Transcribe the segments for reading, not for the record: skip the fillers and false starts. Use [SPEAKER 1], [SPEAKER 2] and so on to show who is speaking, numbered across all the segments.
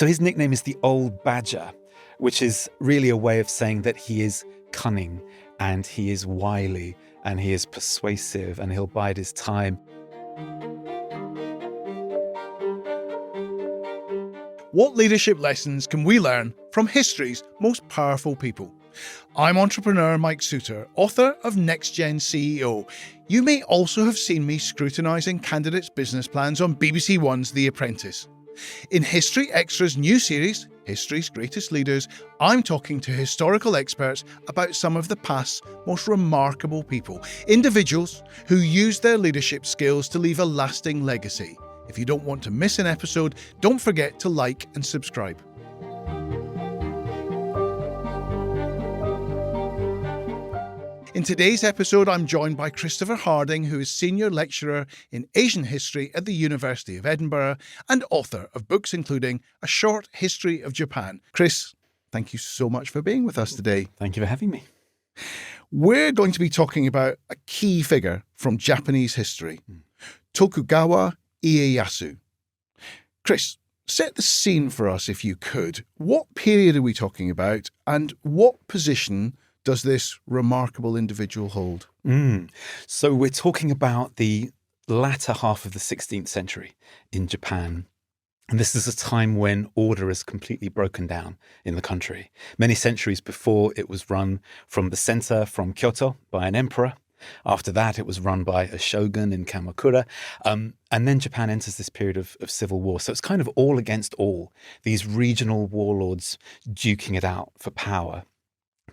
[SPEAKER 1] So his nickname is the Old Badger, which is really a way of saying that he is cunning and he is wily and he is persuasive and he'll bide his time.
[SPEAKER 2] What leadership lessons can we learn from history's most powerful people? I'm entrepreneur Mike Soutar, author of Next Gen CEO. You may also have seen me scrutinising candidates' business plans on BBC One's The Apprentice. In History Extra's new series, History's Greatest Leaders, I'm talking to historical experts about some of the past's most remarkable people, individuals who used their leadership skills to leave a lasting legacy. If you don't want to miss an episode, don't forget to like and subscribe. In today's episode, I'm joined by Christopher Harding, who is Senior Lecturer in Asian History at the University of Edinburgh and author of books including A Short History of Japan. Chris, thank you so much for being with us today.
[SPEAKER 1] Thank you for having me.
[SPEAKER 2] We're going to be talking about a key figure from Japanese history, Tokugawa Ieyasu. Chris, set the scene for us if you could. What period are we talking about and what position does this remarkable individual hold?
[SPEAKER 1] So we're talking about the latter half of the 16th century in Japan. And this is a time when order is completely broken down in the country. Many centuries before, it was run from the center, from Kyoto, by an emperor. After that, it was run by a shogun in Kamakura. And then Japan enters this period of civil war. So it's kind of all against all, these regional warlords duking it out for power.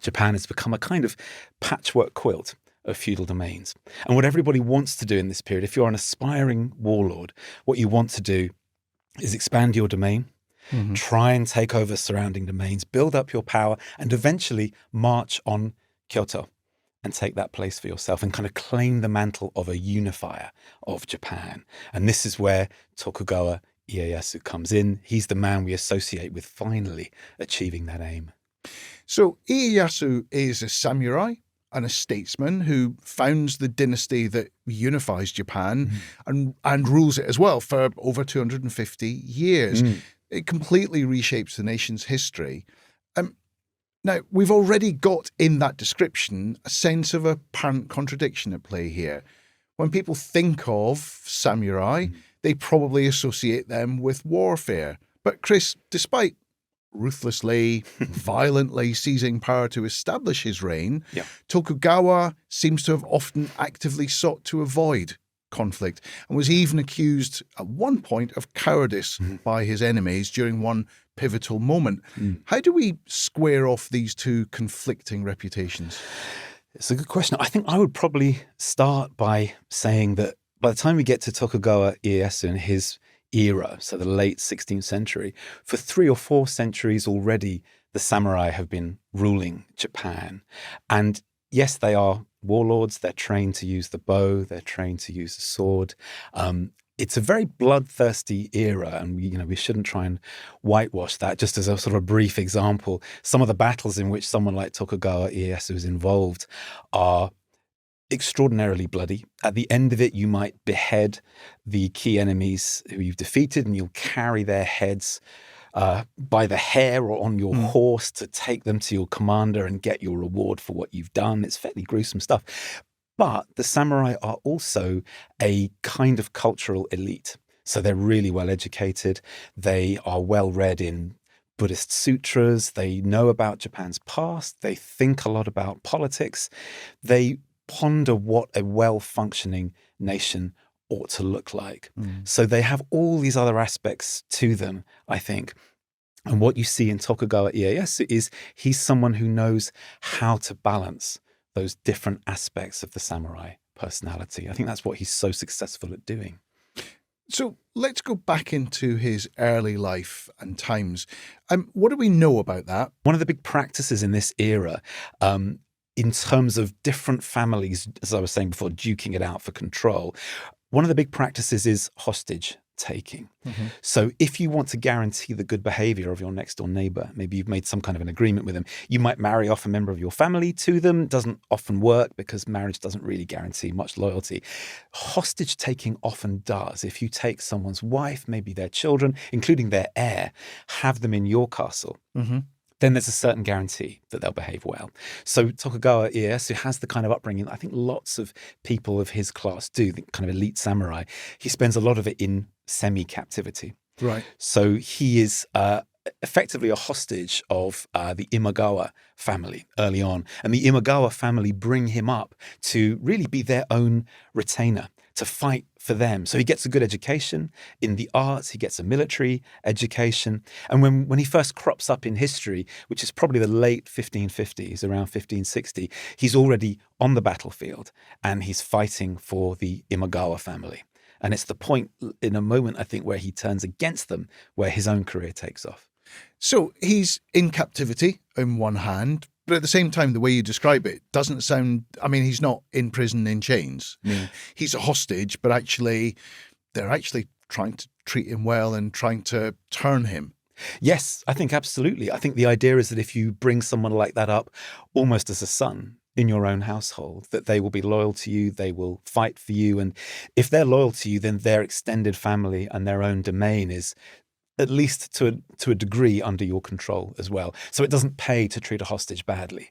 [SPEAKER 1] Japan has become a kind of patchwork quilt of feudal domains. And what everybody wants to do in this period, if you're an aspiring warlord, what you want to do is expand your domain, try and take over surrounding domains, build up your power, and eventually march on Kyoto and take that place for yourself and kind of claim the mantle of a unifier of Japan. And this is where Tokugawa Ieyasu comes in. He's the man we associate with finally achieving that aim.
[SPEAKER 2] So Ieyasu is a samurai and a statesman who founds the dynasty that unifies Japan and rules it as well for over 250 years. It completely reshapes the nation's history. Now, we've already got in that description a sense of apparent contradiction at play here. When people think of samurai, they probably associate them with warfare. But Chris, despite ruthlessly, violently seizing power to establish his reign, Tokugawa seems to have often actively sought to avoid conflict and was even accused at one point of cowardice by his enemies during one pivotal moment. How do we square off these two conflicting reputations?
[SPEAKER 1] It's a good question. I think I would probably start by saying that by the time we get to Tokugawa Ieyasu and his era, so the late 16th century, for 3 or 4 centuries already, the samurai have been ruling Japan. And yes, they are warlords. They're trained to use the bow. They're trained to use the sword. It's a very bloodthirsty era, and we shouldn't try and whitewash that. Just as a sort of brief example, some of the battles in which someone like Tokugawa Ieyasu is involved are extraordinarily bloody. At the end of it, you might behead the key enemies who you've defeated, and you'll carry their heads by the hair or on your horse to take them to your commander and get your reward for what you've done. It's fairly gruesome stuff. But the samurai are also a kind of cultural elite. So they're really well educated. They are well read in Buddhist sutras. They know about Japan's past. They think a lot about politics. They ponder what a well-functioning nation ought to look like. So they have all these other aspects to them, I think. And what you see in Tokugawa Ieyasu is he's someone who knows how to balance those different aspects of the samurai personality. I think that's what he's so successful at doing.
[SPEAKER 2] So let's go back into his early life and times. What do we know about that?
[SPEAKER 1] One of the big practices in this era, in terms of different families, as I was saying before, duking it out for control, one of the big practices is hostage taking. So if you want to guarantee the good behavior of your next door neighbor, maybe you've made some kind of an agreement with them, you might marry off a member of your family to them. Doesn't often work because marriage doesn't really guarantee much loyalty. Hostage taking often does. If you take someone's wife, maybe their children, including their heir, have them in your castle, then there's a certain guarantee that they'll behave well. So Tokugawa Ieyasu has the kind of upbringing I think lots of people of his class do, the kind of elite samurai. He spends a lot of it in semi-captivity.
[SPEAKER 2] Right.
[SPEAKER 1] So he is effectively a hostage of the Imagawa family early on. And the Imagawa family bring him up to really be their own retainer, to fight for them. So he gets a good education in the arts, he gets a military education. And when he first crops up in history, which is probably the late 1550s, around 1560, he's already on the battlefield and he's fighting for the Imagawa family. And it's the point in a moment, I think, where he turns against them, where his own career takes off.
[SPEAKER 2] So he's in captivity on one hand, but at the same time, the way you describe it doesn't sound, I mean, he's not in prison in chains. I mean, he's a hostage, but actually, they're actually trying to treat him well and trying to turn him.
[SPEAKER 1] Yes, I think absolutely. I think the idea is that if you bring someone like that up almost as a son in your own household, that they will be loyal to you, they will fight for you. And if they're loyal to you, then their extended family and their own domain is at least to a degree under your control as well. So it doesn't pay to treat a hostage badly,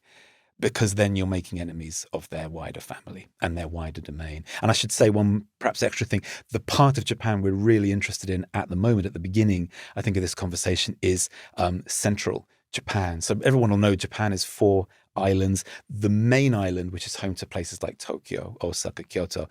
[SPEAKER 1] because then you're making enemies of their wider family and their wider domain. And I should say one perhaps extra thing, the part of Japan we're really interested in at the moment, at the beginning, I think, of this conversation is central Japan. So everyone will know Japan is 4 islands. The main island, which is home to places like Tokyo, Osaka, Kyoto,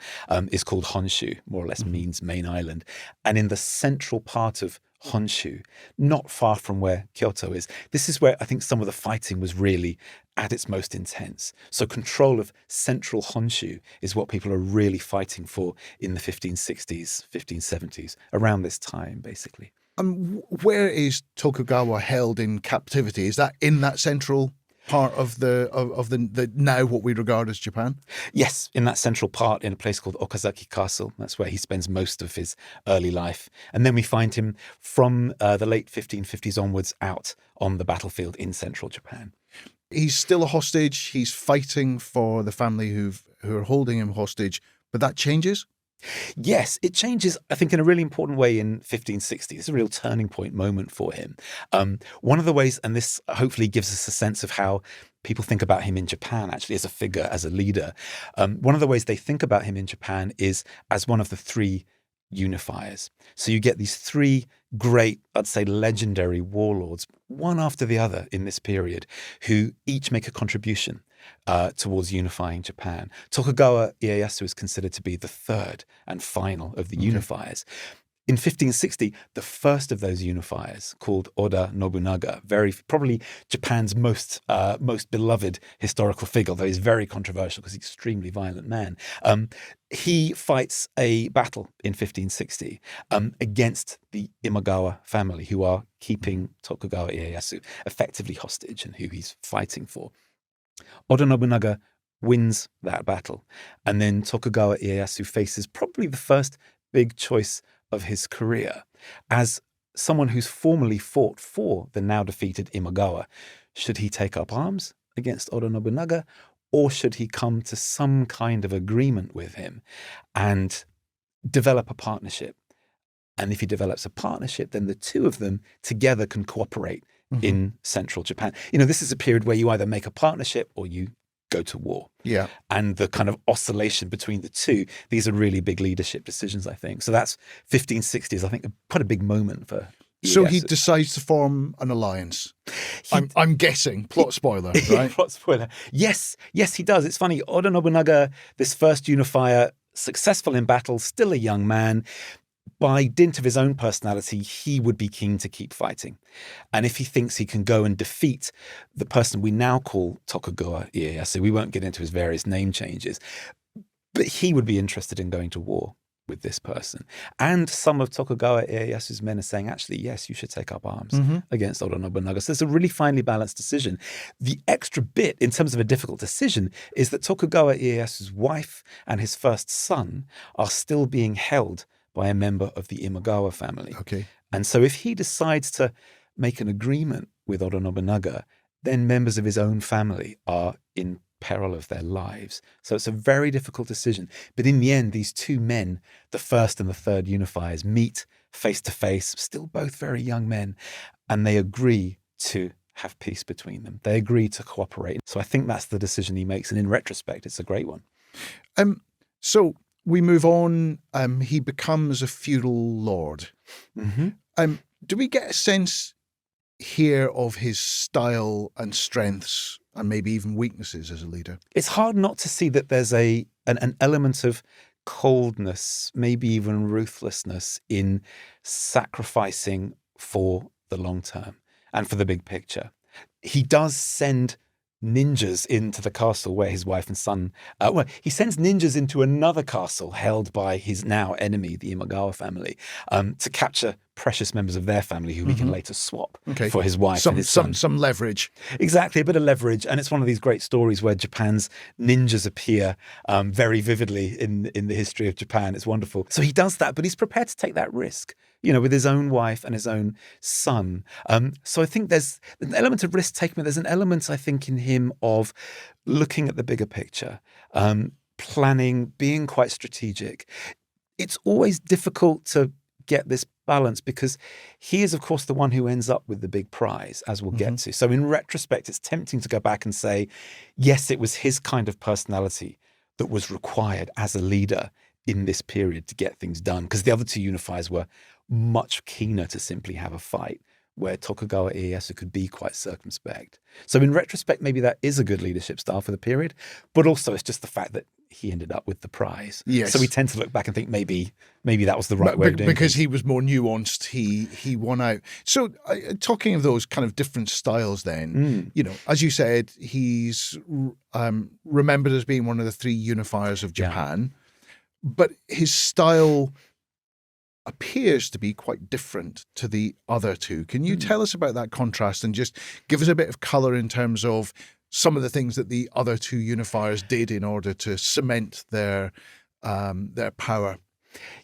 [SPEAKER 1] is called Honshu, more or less means main island. And in the central part of Honshu, not far from where Kyoto is, this is where I think some of the fighting was really at its most intense. So control of central Honshu is what people are really fighting for in the 1560s, 1570s, around this time, basically.
[SPEAKER 2] And where is Tokugawa held in captivity? Is that in that central part of the now what we regard as Japan?
[SPEAKER 1] Yes, in that central part, in a place called Okazaki Castle. That's where he spends most of his early life. And then we find him from the late 1550s onwards out on the battlefield in central Japan.
[SPEAKER 2] He's still a hostage. He's fighting for the family who are holding him hostage, but that changes?
[SPEAKER 1] Yes, it changes, I think, in a really important way in 1560. It's a real turning point moment for him. One of the ways, and this hopefully gives us a sense of how people think about him in Japan, actually, as a figure, as a leader. One of the ways they think about him in Japan is as one of the 3 unifiers. So you get these 3 great, I'd say, legendary warlords, one after the other in this period, who each make a contribution towards unifying Japan. Tokugawa Ieyasu is considered to be the 3rd and final of the unifiers. In 1560, the first of those unifiers, called Oda Nobunaga, probably Japan's most beloved historical figure, although he's very controversial because he's an extremely violent man. He fights a battle in 1560 against the Imagawa family, who are keeping Tokugawa Ieyasu effectively hostage and who he's fighting for. Oda Nobunaga wins that battle, and then Tokugawa Ieyasu faces probably the first big choice of his career as someone who's formerly fought for the now defeated Imagawa. Should he take up arms against Oda Nobunaga, or should he come to some kind of agreement with him and develop a partnership? And if he develops a partnership, then the 2 of them together can cooperate in central Japan. You know, this is a period where you either make a partnership or you go to war.
[SPEAKER 2] Yeah.
[SPEAKER 1] And the kind of oscillation between the 2, these are really big leadership decisions, I think. So that's 1560s, I think, quite a big moment for Ieyasu.
[SPEAKER 2] So he decides to form an alliance. I'm guessing. Plot spoiler, right?
[SPEAKER 1] Plot spoiler. Yes, he does. It's funny. Oda Nobunaga, this first unifier, successful in battle, still a young man. By dint of his own personality, he would be keen to keep fighting. And if he thinks he can go and defeat the person we now call Tokugawa Ieyasu, we won't get into his various name changes, but he would be interested in going to war with this person. And some of Tokugawa Ieyasu's men are saying, actually, yes, you should take up arms against Oda Nobunaga. So it's a really finely balanced decision. The extra bit, in terms of a difficult decision, is that Tokugawa Ieyasu's wife and his first son are still being held by a member of the Imagawa family.
[SPEAKER 2] Okay.
[SPEAKER 1] And so if he decides to make an agreement with Oda Nobunaga, then members of his own family are in peril of their lives. So it's a very difficult decision. But in the end, these two men, the first and the third unifiers, meet face to face, still both very young men, and they agree to have peace between them. They agree to cooperate. So I think that's the decision he makes. And in retrospect, it's a great one.
[SPEAKER 2] So we move on. He becomes a feudal lord.
[SPEAKER 1] Mm-hmm.
[SPEAKER 2] Do we get a sense here of his style and strengths and maybe even weaknesses as a leader?
[SPEAKER 1] It's hard not to see that there's an element of coldness, maybe even ruthlessness in sacrificing for the long term and for the big picture. He does send ninjas into the castle where his wife and son, he sends ninjas into another castle held by his now enemy, the Imagawa family, to capture precious members of their family who he can later swap for his wife and his son.
[SPEAKER 2] Some leverage.
[SPEAKER 1] Exactly, a bit of leverage. And it's one of these great stories where Japan's ninjas appear very vividly in the history of Japan. It's wonderful. So he does that, but he's prepared to take that risk, with his own wife and his own son. So I think there's an element of risk taking, but there's an element, I think, in him of looking at the bigger picture, planning, being quite strategic. It's always difficult to get this balance because he is, of course, the one who ends up with the big prize, as we'll get to. So in retrospect, it's tempting to go back and say, yes, it was his kind of personality that was required as a leader in this period to get things done, because the other two unifiers were much keener to simply have a fight, where Tokugawa Ieyasu could be quite circumspect. So in retrospect, maybe that is a good leadership style for the period, but also it's just the fact that he ended up with the prize.
[SPEAKER 2] Yes.
[SPEAKER 1] So we tend to look back and think maybe that was the right way of doing it.
[SPEAKER 2] Because he was more nuanced, he won out. So talking of those kind of different styles then, as you said, he's remembered as being one of the three unifiers of Japan, but his style appears to be quite different to the other two. Can you tell us about that contrast and just give us a bit of colour in terms of some of the things that the other two unifiers did in order to cement their power?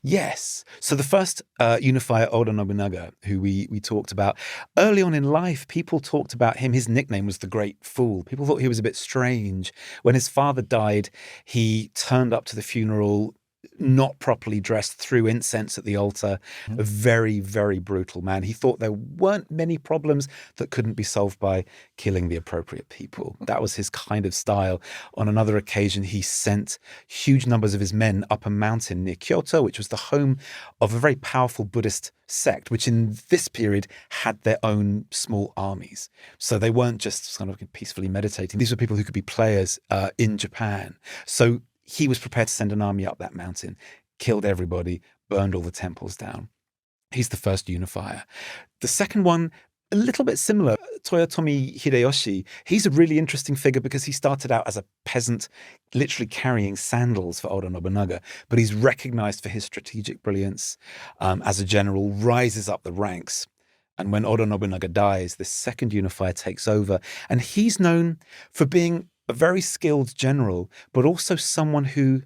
[SPEAKER 1] Yes. So the first unifier, Oda Nobunaga, who we talked about, early on in life, people talked about him. His nickname was the Great Fool. People thought he was a bit strange. When his father died, he turned up to the funeral not properly dressed, threw incense at the altar, a very, very brutal man. He thought there weren't many problems that couldn't be solved by killing the appropriate people. That was his kind of style. On another occasion, he sent huge numbers of his men up a mountain near Kyoto, which was the home of a very powerful Buddhist sect, which in this period had their own small armies. So they weren't just kind of peacefully meditating. These were people who could be players in Japan. So he was prepared to send an army up that mountain, killed everybody, burned all the temples down. He's the first unifier. The second one, a little bit similar, Toyotomi Hideyoshi. He's a really interesting figure because he started out as a peasant, literally carrying sandals for Oda Nobunaga, but he's recognized for his strategic brilliance as a general, rises up the ranks. And when Oda Nobunaga dies, this second unifier takes over, and he's known for being a very skilled general, but also someone who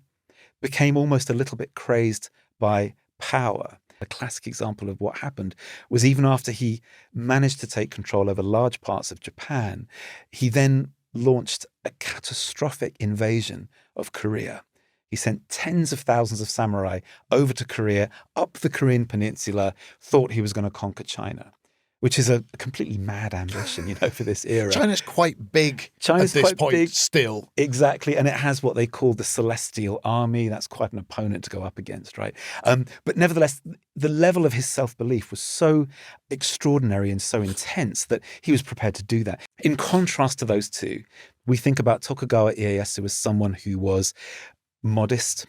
[SPEAKER 1] became almost a little bit crazed by power. A classic example of what happened was even after he managed to take control over large parts of Japan, he then launched a catastrophic invasion of Korea. He sent tens of thousands of samurai over to Korea, up the Korean peninsula, thought he was going to conquer China, which is a completely mad ambition, for this era.
[SPEAKER 2] China's quite big
[SPEAKER 1] China's
[SPEAKER 2] at this
[SPEAKER 1] quite
[SPEAKER 2] point
[SPEAKER 1] big.
[SPEAKER 2] Still.
[SPEAKER 1] Exactly. And it has what they call the Celestial Army. That's quite an opponent to go up against, right? But nevertheless, the level of his self-belief was so extraordinary and so intense that he was prepared to do that. In contrast to those two, we think about Tokugawa Ieyasu as someone who was modest,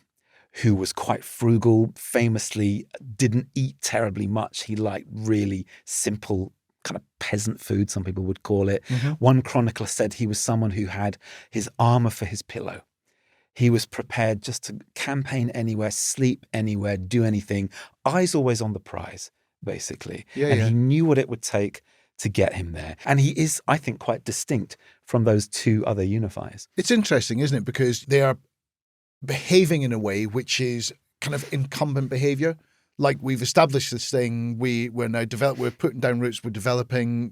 [SPEAKER 1] who was quite frugal, famously didn't eat terribly much. He liked really simple kind of peasant food, some people would call it. One chronicler said he was someone who had his armor for his pillow. He was prepared just to campaign anywhere, sleep anywhere, do anything, eyes always on the prize, basically. He knew what it would take to get him there. And he is, I think, quite distinct from those two other unifiers.
[SPEAKER 2] It's interesting, isn't it? Because they are behaving in a way which is kind of incumbent behavior. like we've established this thing, we're now we're putting down roots, we're developing,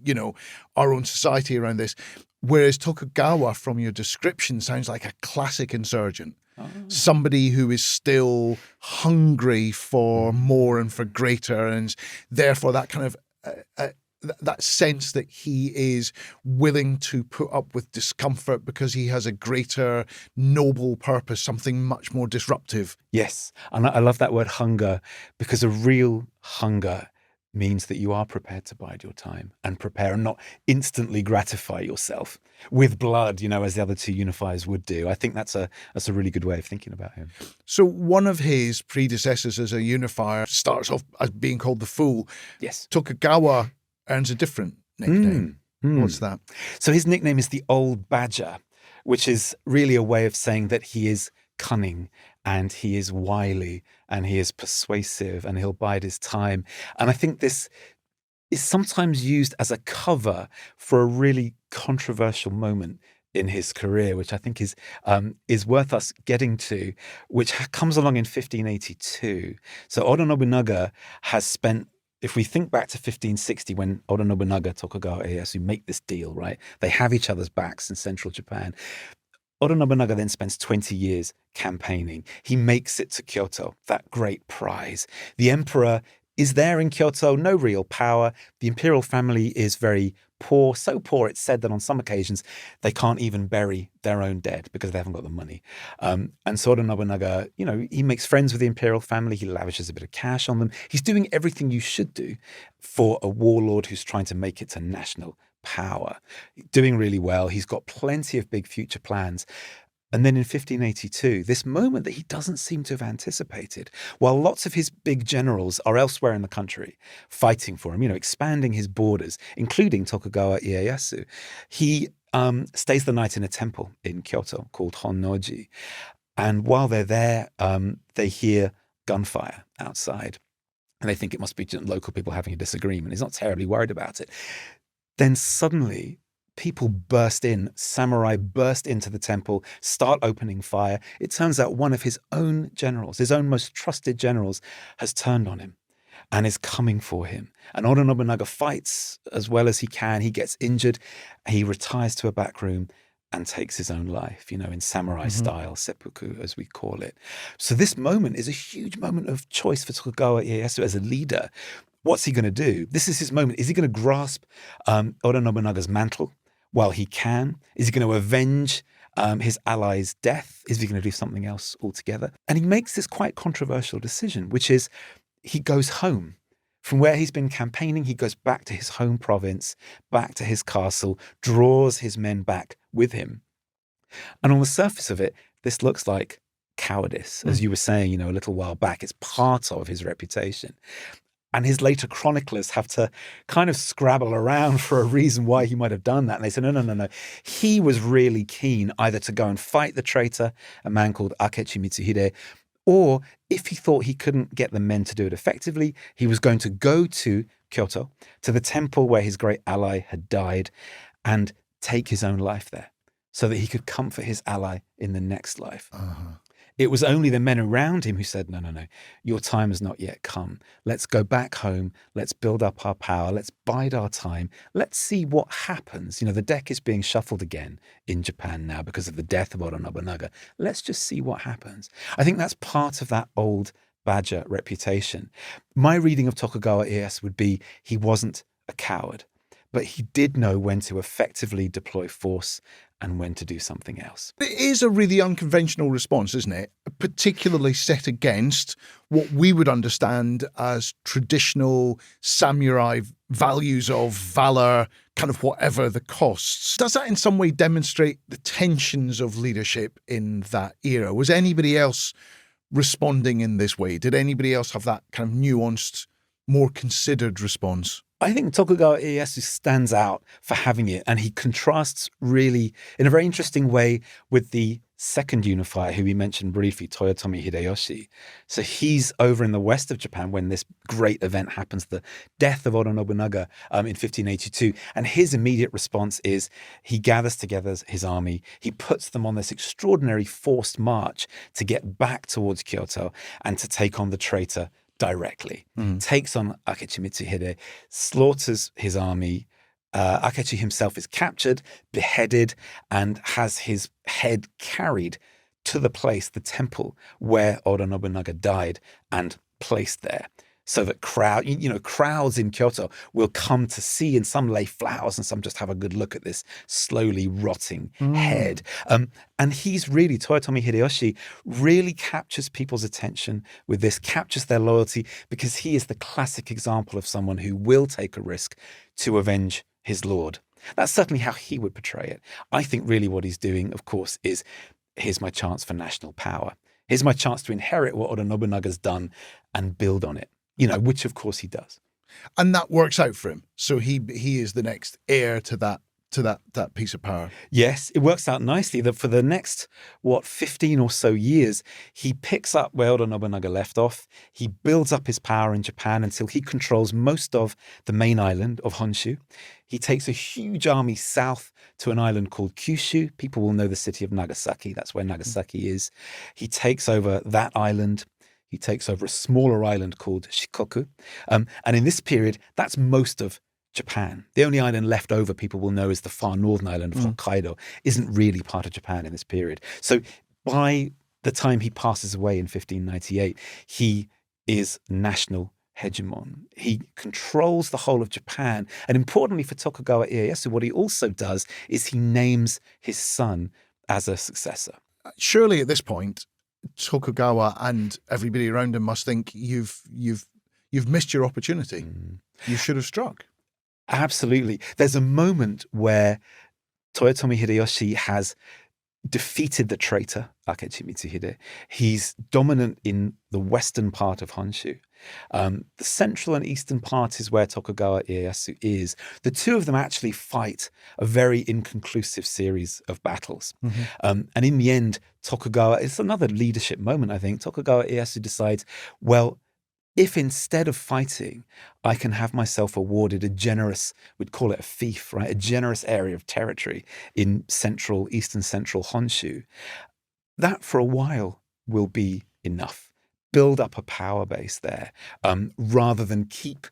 [SPEAKER 2] our own society around this. Whereas Tokugawa, from your description, sounds like a classic insurgent. Somebody who is still hungry for more and for greater, and therefore that kind of that sense that he is willing to put up with discomfort because he has a greater noble purpose, something much more disruptive.
[SPEAKER 1] Yes. And I love that word hunger, because a real hunger means that you are prepared to bide your time and prepare and not instantly gratify yourself with blood, as the other two unifiers would do. I think that's a really good way of thinking about him.
[SPEAKER 2] So one of his predecessors as a unifier starts off as being called the Fool.
[SPEAKER 1] Yes.
[SPEAKER 2] Tokugawa earns a different nickname. What's that?
[SPEAKER 1] So his nickname is the Old Badger, which is really a way of saying that he is cunning and he is wily and he is persuasive and he'll bide his time. And I think this is sometimes used as a cover for a really controversial moment in his career, which I think is worth us getting to, which comes along in 1582. So Oda Nobunaga has spent, if we think back to 1560, when Oda Nobunaga, Tokugawa Ieyasu make this deal, right? They have each other's backs in central Japan. Oda Nobunaga then spends 20 years campaigning. He makes it to Kyoto, that great prize. The emperor is there in Kyoto, no real power. The imperial family is very poor, so poor it's said that on some occasions they can't even bury their own dead because they haven't got the money. And so Oda Nobunaga, he makes friends with the imperial family. He lavishes a bit of cash on them. He's doing everything you should do for a warlord who's trying to make it to national power. Doing really well. He's got plenty of big future plans. And then in 1582, this moment that he doesn't seem to have anticipated, while lots of his big generals are elsewhere in the country fighting for him, expanding his borders, including Tokugawa Ieyasu, he stays the night in a temple in Kyoto called Honnoji. And while they're there, they hear gunfire outside. And they think it must be local people having a disagreement. He's not terribly worried about it. Then suddenly, people burst in, samurai burst into the temple, start opening fire. It turns out one of his own generals, his own most trusted generals, has turned on him and is coming for him. And Oda Nobunaga fights as well as he can. He gets injured. He retires to a back room and takes his own life, in samurai style, seppuku, as we call it. So this moment is a huge moment of choice for Tokugawa Ieyasu as a leader. What's he going to do? This is his moment. Is he going to grasp Oda Nobunaga's mantle while he can? Is he going to avenge his ally's death? Is he going to do something else altogether? And he makes this quite controversial decision, which is he goes home. From where he's been campaigning, he goes back to his home province, back to his castle, draws his men back with him. And on the surface of it, this looks like cowardice. As you were saying, a little while back, it's part of his reputation. And his later chroniclers have to kind of scrabble around for a reason why he might have done that. And they say, no. He was really keen either to go and fight the traitor, a man called Akechi Mitsuhide, or if he thought he couldn't get the men to do it effectively, he was going to go to Kyoto, to the temple where his great ally had died, and take his own life there so that he could comfort his ally in the next life. It was only the men around him who said, no, your time has not yet come. Let's go back home. Let's build up our power. Let's bide our time. Let's see what happens. The deck is being shuffled again in Japan now because of the death of Oda Nobunaga. Let's just see what happens. I think that's part of that old badger reputation. My reading of Tokugawa Ieyasu would be he wasn't a coward, but he did know when to effectively deploy force and when to do something else.
[SPEAKER 2] It is a really unconventional response, isn't it? Particularly set against what we would understand as traditional samurai values of valor, kind of whatever the costs. Does that in some way demonstrate the tensions of leadership in that era? Was anybody else responding in this way? Did anybody else have that kind of nuanced, more considered response?
[SPEAKER 1] I think Tokugawa Ieyasu stands out for having it, and he contrasts really in a very interesting way with the second unifier who we mentioned briefly, Toyotomi Hideyoshi. So he's over in the west of Japan when this great event happens, the death of Oda Nobunaga in 1582. And his immediate response is he gathers together his army. He puts them on this extraordinary forced march to get back towards Kyoto and to take on the traitor directly, takes on Akechi Mitsuhide, slaughters his army. Akechi himself is captured, beheaded, and has his head carried to the place, the temple, where Oda Nobunaga died and placed there. So that crowds in Kyoto will come to see, and some lay flowers and some just have a good look at this slowly rotting head. And he's really, Toyotomi Hideyoshi really captures people's attention with this, captures their loyalty, because he is the classic example of someone who will take a risk to avenge his lord. That's certainly how he would portray it. I think really what he's doing, of course, is here's my chance for national power. Here's my chance to inherit what Oda Nobunaga's done and build on it. Which of course he does.
[SPEAKER 2] And that works out for him. So he is the next heir to that piece of power.
[SPEAKER 1] Yes, it works out nicely that for the next, 15 or so years, he picks up where Oda Nobunaga left off. He builds up his power in Japan until he controls most of the main island of Honshu. He takes a huge army south to an island called Kyushu. People will know the city of Nagasaki. That's where Nagasaki is. He takes over that island. He takes over a smaller island called Shikoku. And in this period, that's most of Japan. The only island left over, people will know, is the far northern island of Hokkaido. Isn't really part of Japan in this period. So by the time he passes away in 1598, he is national hegemon. He controls the whole of Japan. And importantly for Tokugawa Ieyasu, what he also does is he names his son as a successor.
[SPEAKER 2] Surely at this point, Tokugawa and everybody around him must think you've missed your opportunity. You should have struck.
[SPEAKER 1] Absolutely. There's a moment where Toyotomi Hideyoshi has defeated the traitor Akechi Mitsuhide. He's dominant in the western part of Honshu. The central and eastern part is where Tokugawa Ieyasu is. The two of them actually fight a very inconclusive series of battles. And in the end, Tokugawa, it's another leadership moment, I think. Tokugawa Ieyasu decides, well, if instead of fighting, I can have myself awarded a generous, we'd call it a fief, right? A generous area of territory in eastern central Honshu, that for a while will be enough. Build up a power base there, rather than keep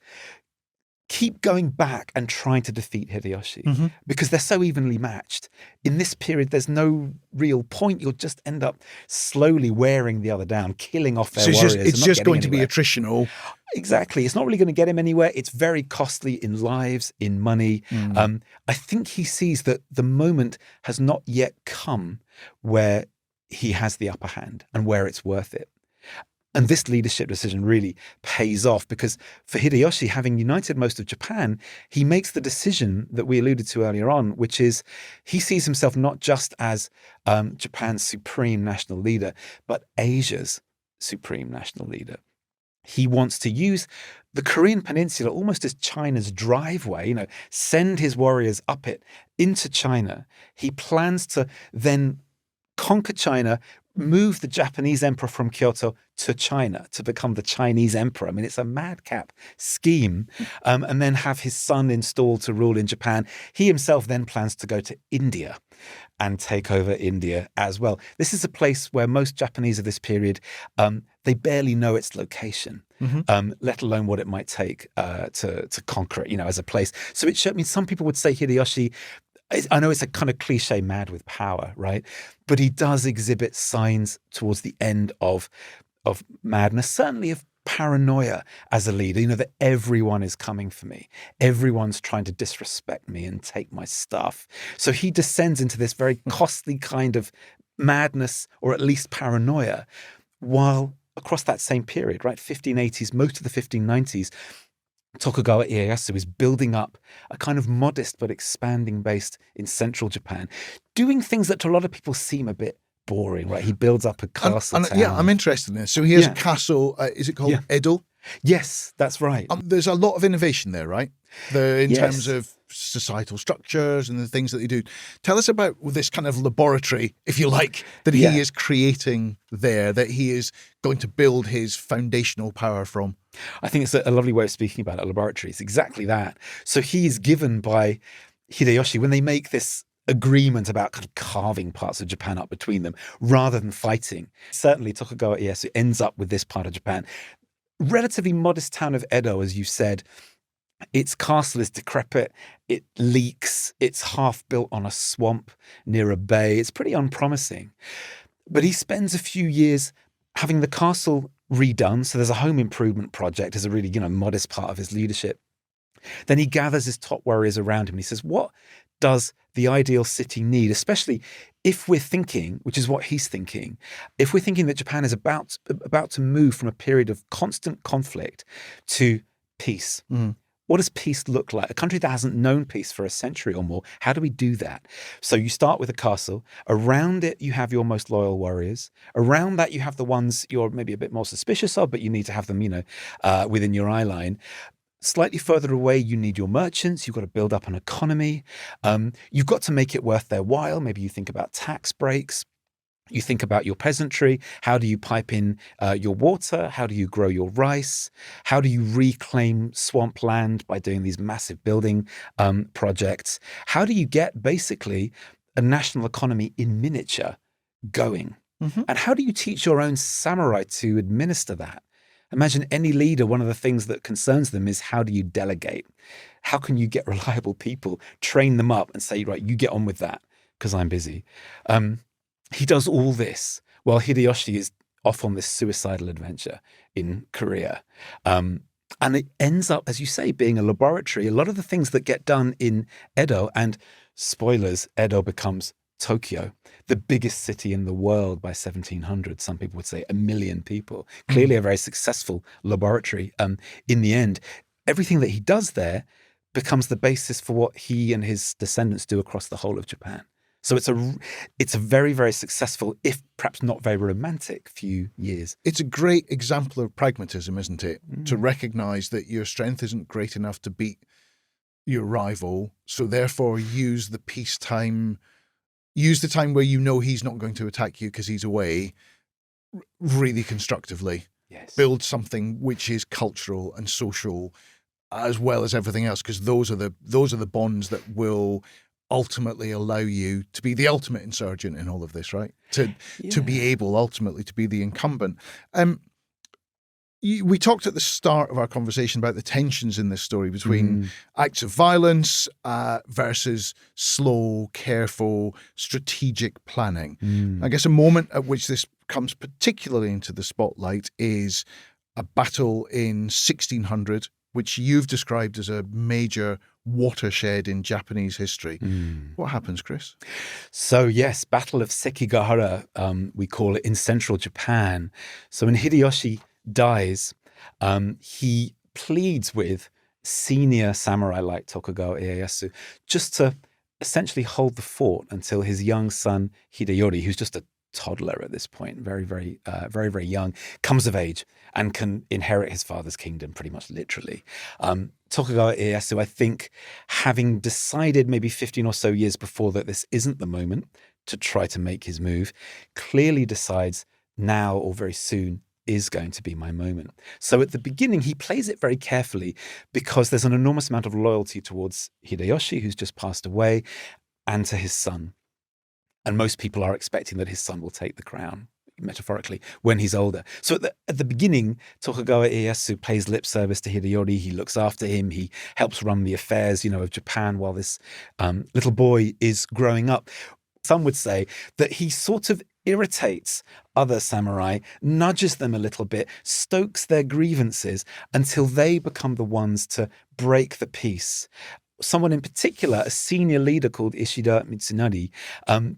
[SPEAKER 1] going back and trying to defeat Hideyoshi, because they're so evenly matched. In this period, there's no real point. You'll just end up slowly wearing the other down, killing off their warriors.
[SPEAKER 2] It's just going to be attritional.
[SPEAKER 1] Exactly. It's not really going to get him anywhere. It's very costly in lives, in money. I think he sees that the moment has not yet come where he has the upper hand and where it's worth it. And this leadership decision really pays off, because for Hideyoshi, having united most of Japan, he makes the decision that we alluded to earlier on, which is he sees himself not just as Japan's supreme national leader, but Asia's supreme national leader. He wants to use the Korean peninsula almost as China's driveway, send his warriors up it into China. He plans to then conquer China, move the Japanese emperor from Kyoto to China to become the Chinese emperor. I mean, it's a madcap scheme. And then have his son installed to rule in Japan. He himself then plans to go to India and take over India as well. This is a place where most Japanese of this period, they barely know its location, let alone what it might take to conquer it, as a place. So some people would say Hideyoshi, I know it's a kind of cliche, mad with power, right? But he does exhibit signs towards the end of madness, certainly of paranoia as a leader, that everyone is coming for me. Everyone's trying to disrespect me and take my stuff. So he descends into this very costly kind of madness, or at least paranoia, while across that same period, right, 1580s, most of the 1590s, Tokugawa Ieyasu is building up a kind of modest but expanding base in central Japan, doing things that to a lot of people seem a bit boring, right? He builds up a castle town.
[SPEAKER 2] Yeah, I'm interested in this. So he has a castle, is it called Edo?
[SPEAKER 1] Yes, that's right.
[SPEAKER 2] There's a lot of innovation there, right? In terms of societal structures and the things that they do. Tell us about this kind of laboratory, if you like, that he is creating there, that he is going to build his foundational power from.
[SPEAKER 1] I think it's a lovely way of speaking about a laboratory. It's exactly that. So he is given by Hideyoshi, when they make this agreement about kind of carving parts of Japan up between them rather than fighting. Certainly Tokugawa Ieyasu ends up with this part of Japan. relatively modest town of Edo, as you said, its castle is decrepit, it leaks, it's half built on a swamp near a bay. It's pretty unpromising. But he spends a few years having the castle redone. So there's a home improvement project as a really, modest part of his leadership. Then he gathers his top warriors around him and he says, what does the ideal city need? Especially if we're thinking, which is what he's thinking, if we're thinking that Japan is about to move from a period of constant conflict to peace. What does peace look like? A country that hasn't known peace for a century or more, how do we do that? So you start with a castle. Around it, you have your most loyal warriors. Around that, you have the ones you're maybe a bit more suspicious of, but you need to have them, within your eye line. Slightly further away, you need your merchants. You've got to build up an economy. You've got to make it worth their while. Maybe you think about tax breaks. You think about your peasantry. How do you pipe in your water? How do you grow your rice? How do you reclaim swamp land by doing these massive building projects? How do you get basically a national economy in miniature going? And how do you teach your own samurai to administer that? Imagine any leader, one of the things that concerns them is how do you delegate? How can you get reliable people, train them up and say, right, you get on with that because I'm busy. He does all this while Hideyoshi is off on this suicidal adventure in Korea. And it ends up, as you say, being a laboratory. A lot of the things that get done in Edo, and spoilers, Edo becomes Tokyo, the biggest city in the world by 1700. Some people would say 1 million people. Clearly a very successful laboratory. In the end, everything that he does there becomes the basis for what he and his descendants do across the whole of Japan. So it's a very, very successful, if perhaps not very romantic, few years.
[SPEAKER 2] It's a great example of pragmatism, isn't it? To recognize that your strength isn't great enough to beat your rival. So therefore use the peacetime, use the time where you know he's not going to attack you because he's away really constructively.
[SPEAKER 1] Yes.
[SPEAKER 2] Build something which is cultural and social as well as everything else, because those are the bonds that will ultimately allow you to be the ultimate insurgent in all of this, right? To be able ultimately to be the incumbent. We talked at the start of our conversation about the tensions in this story between acts of violence versus slow, careful, strategic planning. I guess a moment at which this comes particularly into the spotlight is a battle in 1600, which you've described as a major watershed in Japanese history. What happens, Chris?
[SPEAKER 1] So yes, Battle of Sekigahara, we call it, in central Japan. So when Hideyoshi dies, he pleads with senior samurai like Tokugawa Ieyasu just to essentially hold the fort until his young son Hideyori, who's just a toddler at this point, very, very young, comes of age and can inherit his father's kingdom pretty much literally. Tokugawa Ieyasu, I think, having decided maybe 15 or so years before that this isn't the moment to try to make his move, clearly decides now or very soon is going to be my moment. So at the beginning, he plays it very carefully because there's an enormous amount of loyalty towards Hideyoshi, who's just passed away, and to his son. And most people are expecting that his son will take the crown, metaphorically, when he's older. So at the beginning, Tokugawa Ieyasu pays lip service to Hideyori. He looks after him. He helps run the affairs, of Japan while this little boy is growing up. Some would say that he sort of irritates other samurai, nudges them a little bit, stokes their grievances until they become the ones to break the peace. Someone in particular, a senior leader called Ishida Mitsunari,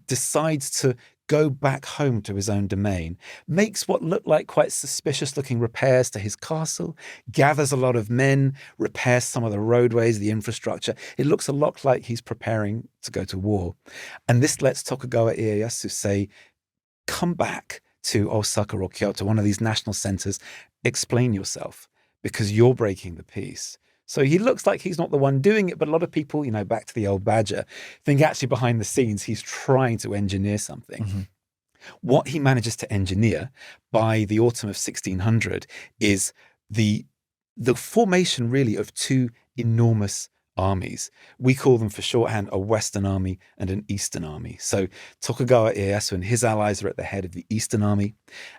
[SPEAKER 1] decides to go back home to his own domain, makes what look like quite suspicious looking repairs to his castle, gathers a lot of men, repairs some of the roadways, the infrastructure. It looks a lot like he's preparing to go to war. And this lets Tokugawa Ieyasu say, come back to Osaka or Kyoto, one of these national centers, explain yourself because you're breaking the peace. So he looks like he's not the one doing it, but a lot of people, back to the old badger, think actually behind the scenes he's trying to engineer something. What he manages to engineer by the autumn of 1600 is the formation really of two enormous armies. We call them for shorthand a Western army and an Eastern army. So Tokugawa Ieyasu and his allies are at the head of the Eastern army.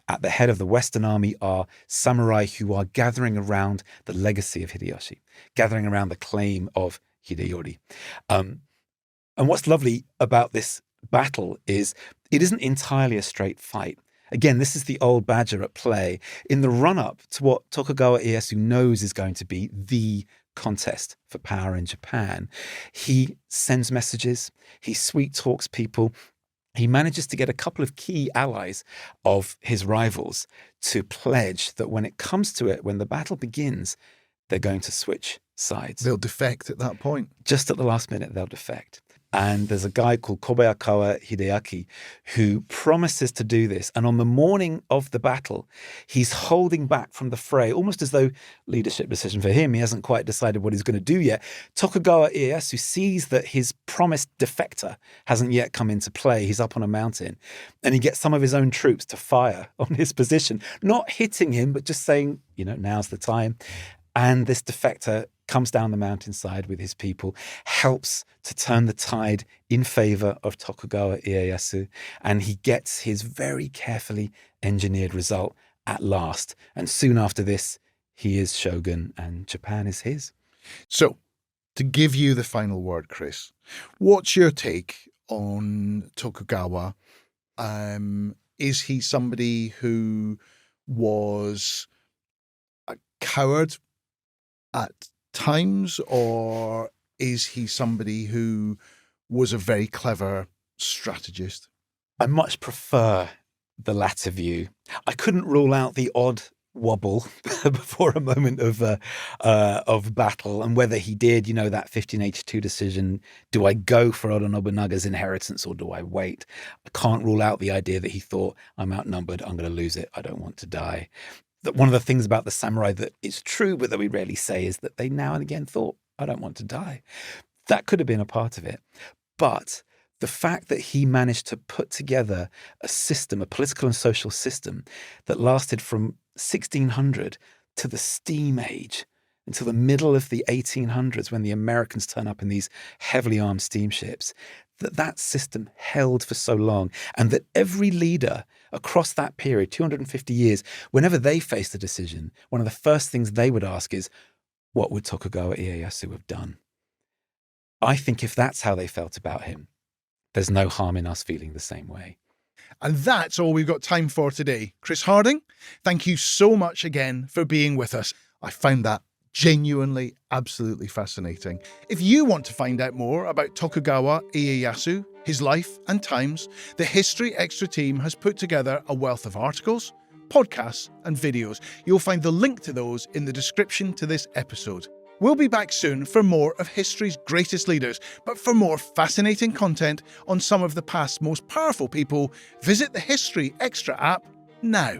[SPEAKER 1] At the head of the Western army are samurai who are gathering around the legacy of Hideyoshi, gathering around the claim of Hideyori. And what's lovely about this battle is it isn't entirely a straight fight. Again, this is the old badger at play in the run-up to what Tokugawa Ieyasu knows is going to be the contest for power in Japan. He sends messages, he sweet talks people, he manages to get a couple of key allies of his rivals to pledge that when it comes to it, when the battle begins, they're going to switch sides.
[SPEAKER 2] They'll defect at that point.
[SPEAKER 1] Just at the last minute, they'll defect. And there's a guy called Kobayakawa Hideaki who promises to do this. And on the morning of the battle, he's holding back from the fray, almost as though leadership decision for him. He hasn't quite decided what he's going to do yet. Tokugawa Ieyasu sees that his promised defector hasn't yet come into play. He's up on a mountain and he gets some of his own troops to fire on his position, not hitting him, but just saying, now's the time. And this defector comes down the mountainside with his people, helps to turn the tide in favor of Tokugawa Ieyasu, and he gets his very carefully engineered result at last. And soon after this, he is shogun and Japan is his.
[SPEAKER 2] So, to give you the final word, Chris, what's your take on Tokugawa? Is he somebody who was a coward at times, or is he somebody who was a very clever strategist?
[SPEAKER 1] I much prefer the latter view. I couldn't rule out the odd wobble before a moment of battle, and whether he did, that 1582 decision, do I go for Oda Nobunaga's inheritance or do I wait? I can't rule out the idea that he thought, I'm outnumbered, I'm going to lose it, I don't want to die. That one of the things about the samurai that is true, but that we rarely say, is that they now and again thought, I don't want to die. That could have been a part of it. But the fact that he managed to put together a system, a political and social system that lasted from 1600 to the steam age, until the middle of the 1800s when the Americans turn up in these heavily armed steamships, that system held for so long, and that every leader across that period, 250 years, whenever they faced a decision, one of the first things they would ask is, what would Tokugawa Ieyasu have done? I think if that's how they felt about him, there's no harm in us feeling the same way.
[SPEAKER 2] And that's all we've got time for today. Chris Harding, thank you so much again for being with us. I found that genuinely, absolutely fascinating. If you want to find out more about Tokugawa Ieyasu, his life and times, the History Extra team has put together a wealth of articles, podcasts and videos. You'll find the link to those in the description to this episode. We'll be back soon for more of history's greatest leaders, but for more fascinating content on some of the past's most powerful people, visit the History Extra app now.